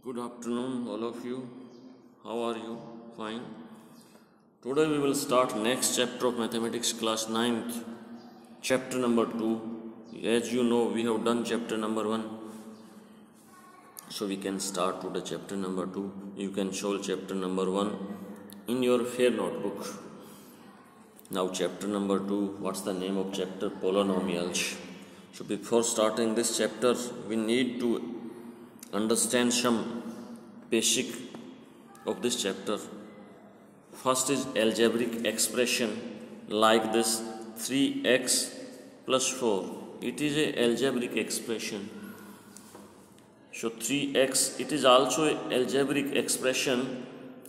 Good afternoon, all of you. How are you? Fine. Today we will start next chapter of mathematics class 9th, chapter number 2. As you know, we have done chapter number 1. So we can start today chapter number 2. You can solve chapter number 1 in your fair notebook. Now chapter number 2, what's the name of chapter? Polynomials. So before starting this chapter, we need to understand some basic of this chapter. First is algebraic expression like this 3x plus 4. It is a algebraic expression. So 3x, it is also a algebraic expression.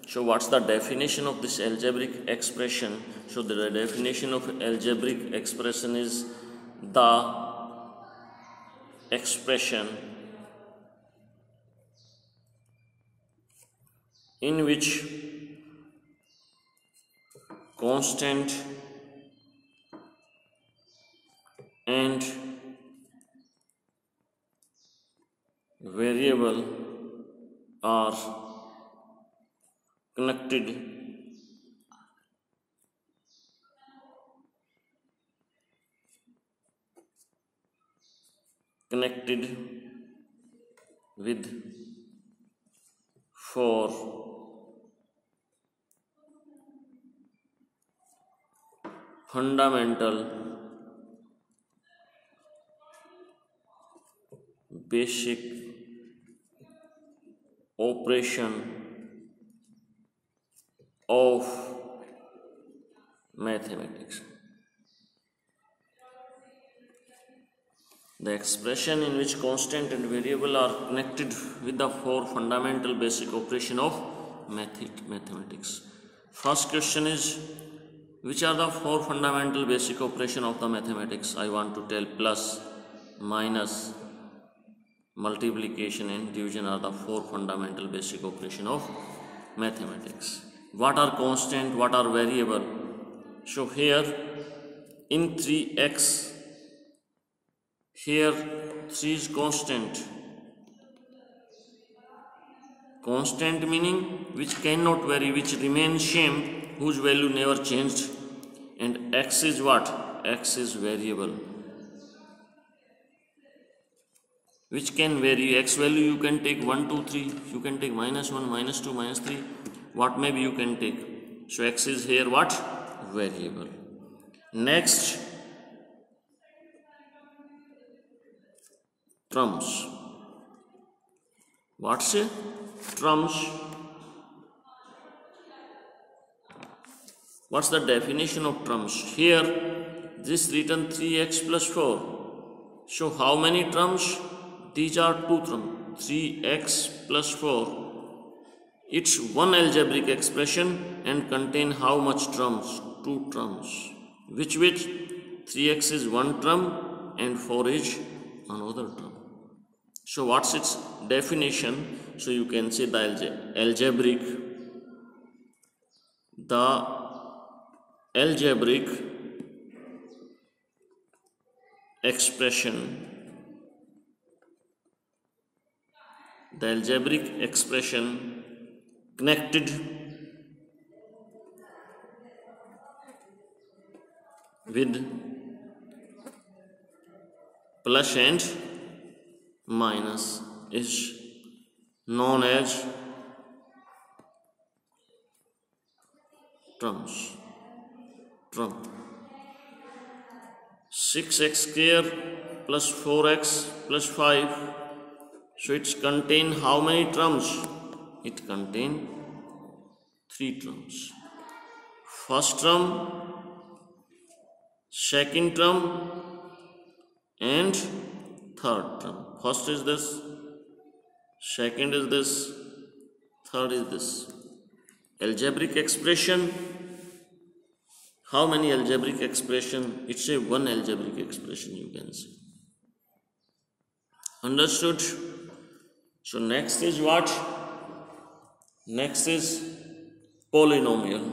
So what's the definition of this algebraic expression? So the definition of algebraic expression is the expression in which constant and variable are connected with four fundamental basic operation of mathematics. The expression in which constant and variable are connected with the four fundamental basic operation of mathematics. First question is, which are the four fundamental basic operation of the mathematics? I want to tell plus, minus, multiplication and division are the four fundamental basic operation of mathematics. What are constant, what are variable? So here in 3x, here 3 is constant. Constant meaning which cannot vary, which remains same, whose value never changed. And x is what? X is variable, which can vary. X value you can take 1, 2, 3, you can take minus 1, minus 2, minus 3, what maybe you can take. So x is here what? Variable. Next, terms. What's a terms? What's the definition of terms? Here this written 3x plus 4. So how many terms? These are two terms. 3x plus 4. It's one algebraic expression and contain how much terms? Two terms. Which 3x is one term and 4 is another term. So what's its definition? So you can say the algebraic expression, the algebraic expression connected with plus and minus is known as terms. 6x square plus 4x plus 5. So it's contain how many terms? It contain 3 terms. First term, second term and third term. First is this, second is this, third is this. Algebraic expression, how many algebraic expression? It's a one algebraic expression, you can say. Understood? So next is what? Next is polynomial.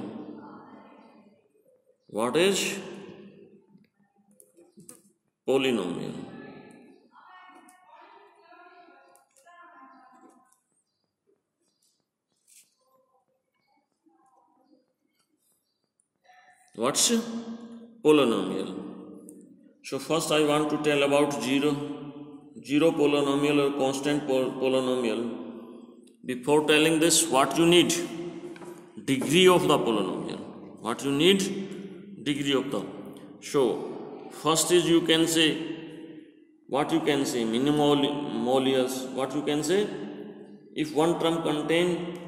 What is polynomial? What's polynomial? So first I want to tell about zero polynomial or constant polynomial. Before telling this, what you need? Degree of the polynomial. What you need? Degree of the. So first is, you can say, what you can say, minimolius. What you can say? If one term contain,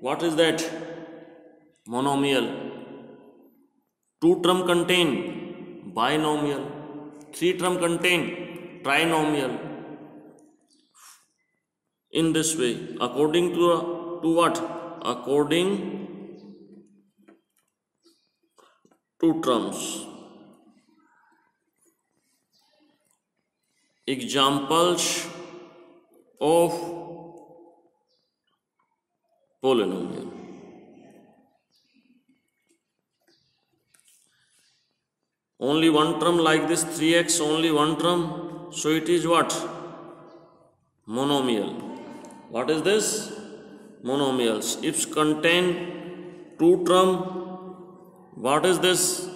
what is that? Monomial. Two term contain binomial. Three term contain trinomial. In this way, according to what? According to terms. Examples of polynomial. Only one term like this, 3x, only one term. So it is what? Monomial. What is this? Monomials. If contain two term, what is this?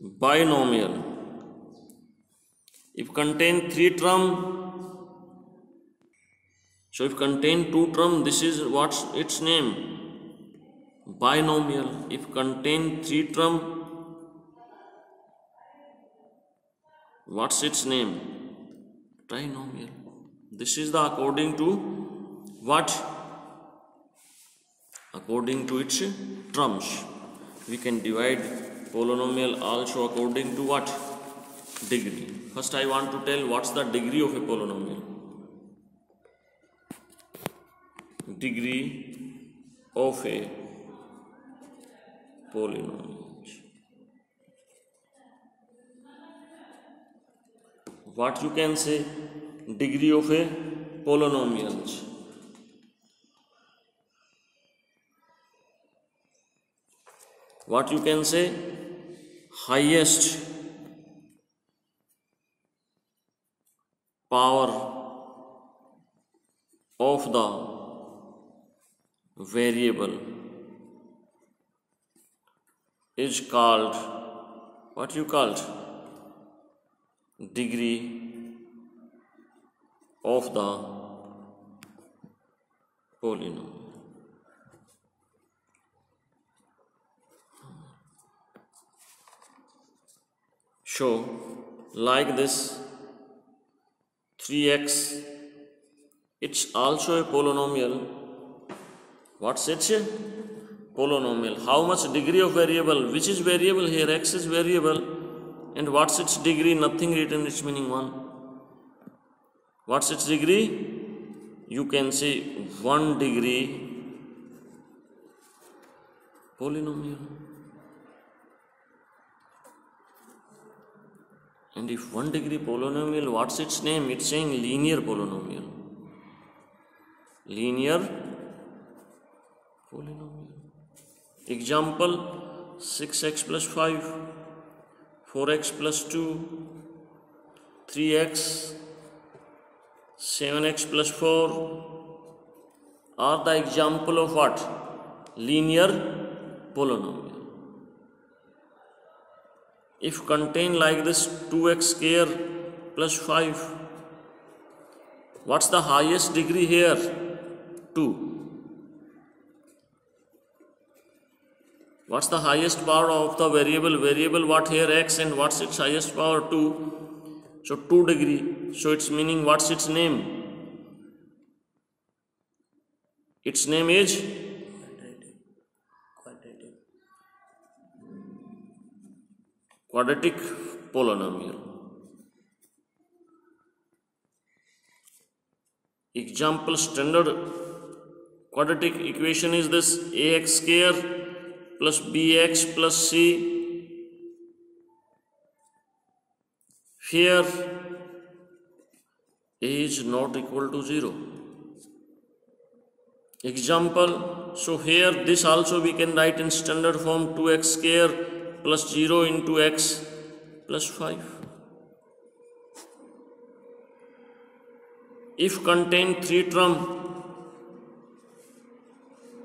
Binomial. If contain three term, so if contain two term, this is what's its name? Binomial. If contain three term, what's its name? Trinomial. This is the according to what? According to its terms. We can divide polynomial also according to what? Degree. First I want to tell what's the degree of a polynomial. Degree of a polynomial. What you can say? Degree of a polynomial. What you can say? Highest power of the variable is called, what you called? Degree of the polynomial. So like this, 3x, it's also a polynomial. What's it? Polynomial. How much degree of variable? Which is variable here? X is variable. And what's its degree? Nothing written, its meaning 1. What's its degree? You can say 1 degree polynomial. And if 1 degree polynomial, what's its name? It's saying linear polynomial. Linear polynomial. Example, 6x plus 5, 4x plus 2, 3x, 7x plus 4 are the example of what? Linear polynomial. If contain like this, 2x square plus 5, what's the highest degree here? 2. What's the highest power of the variable? Variable what here? X. And what's its highest power? 2. So 2 degree. So its meaning, what's its name? Its name is quadratic polynomial. Example, standard quadratic equation is this: ax square plus bx plus c. Here a is not equal to 0. Example, so here this also we can write in standard form: 2x square plus 0 into x plus 5. If contain 3 term,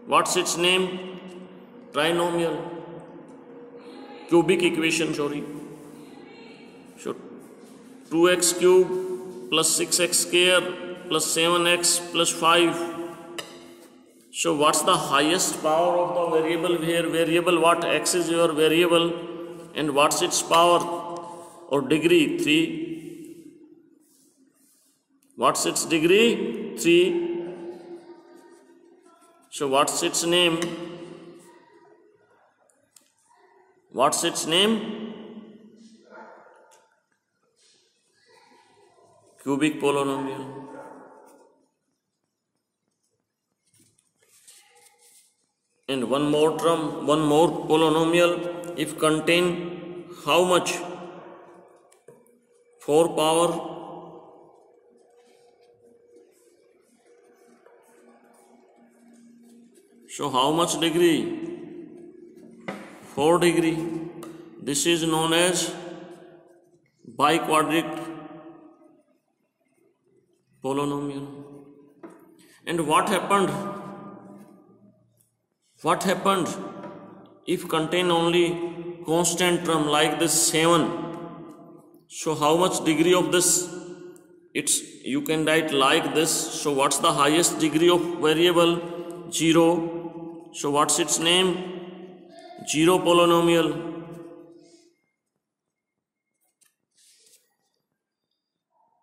what's its name? Trinomial. cubic equation, sorry. So 2x cube plus 6x square plus 7x plus 5. So what's the highest power of the variable here? Variable what? X is your variable, and what's its power or degree? 3. What's its degree? 3. So what's its name? What's its name? Cubic polynomial. And one more term, one more polynomial, if contain how much? 4 power. So how much degree? 4 degree. This is known as biquadratic polynomial. And what happened? What happened if contain only constant term like this 7? So how much degree of this? It's, you can write like this. So what's the highest degree of variable? 0. So what's its name? 0 polynomial.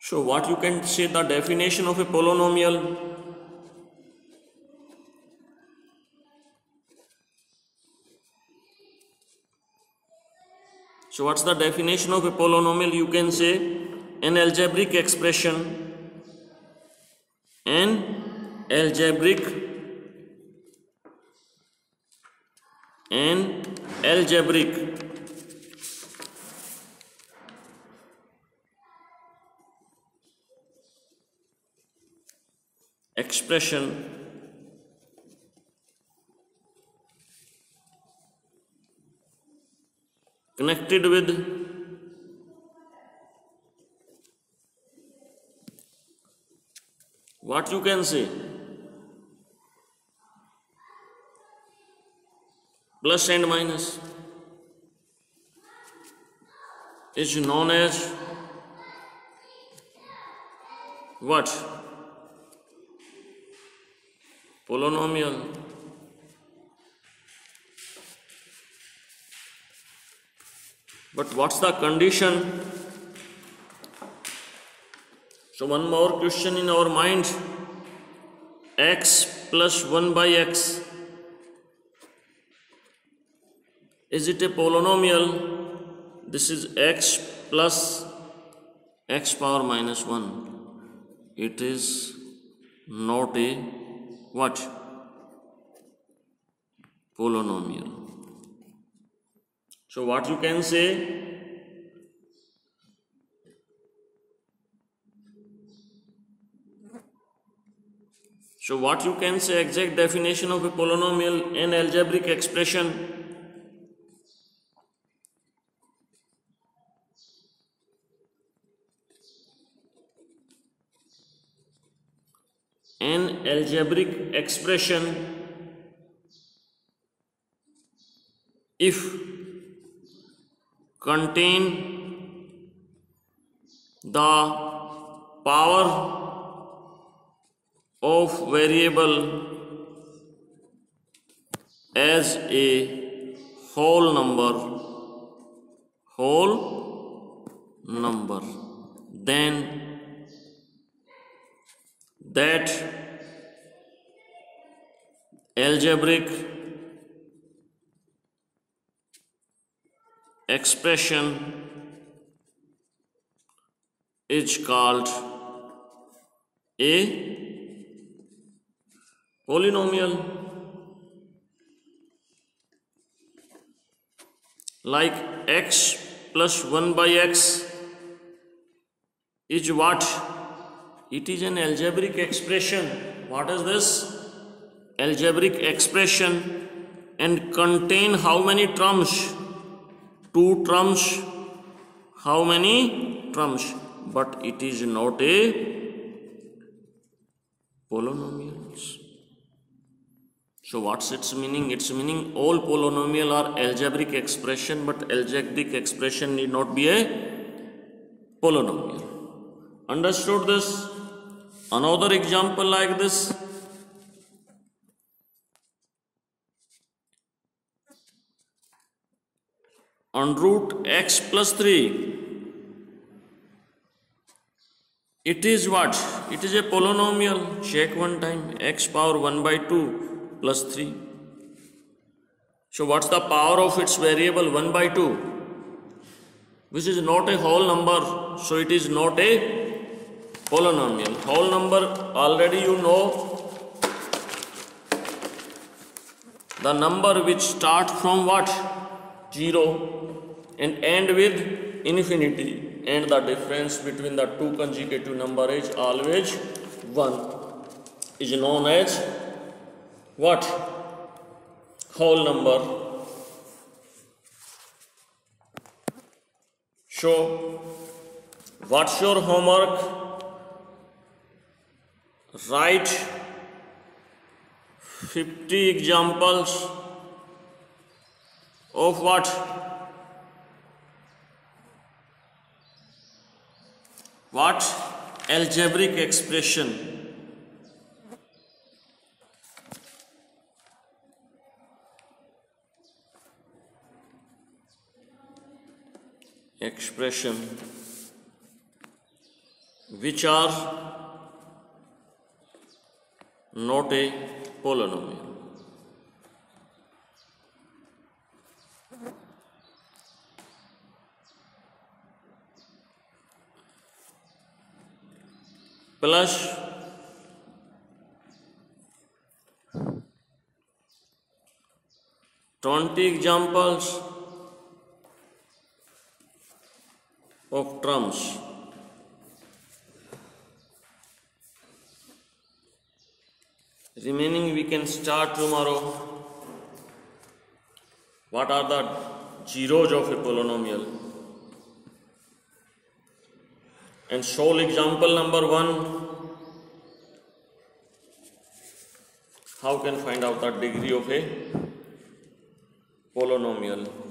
So what you can say the definition of a polynomial? So what's the definition of a polynomial? You can say an algebraic expression, algebraic expression connected with what you can say plus and minus is known as what? Polynomial. But what's the condition? So one more question in our mind. X plus 1 by x. Is it a polynomial? This is x plus x power minus 1. It is not a what? Polynomial. So what you can say? So what you can say, exact definition of a polynomial, an algebraic expression. An algebraic expression if contain the power of variable as a whole number, then that algebraic expression is called a polynomial. Like x plus 1 by x is what? It is an algebraic expression. What is this? Algebraic expression, and contain how many terms? 2 terms. How many terms? But it is not a polynomial. So what's its meaning? Its meaning all polynomial are algebraic expression, but algebraic expression need not be a polynomial. Understood this? Another example like this. On root x plus 3. It is what? It is a polynomial. Check one time. X power 1 by 2 plus 3. So what's the power of its variable 1 by 2? Which is not a whole number. So it is not a polynomial. Whole number already you know. The number which start from what? 0 and end with infinity. And the difference between the two consecutive number is always 1, is known as what? Whole number. So what's your homework? Write 50 examples of what? What? Algebraic expression. Expression which are not a polynomial. Plus twenty examples of terms remaining we can start tomorrow. What are the zeros of a polynomial? And solve example number 1. How can find out the degree of a polynomial?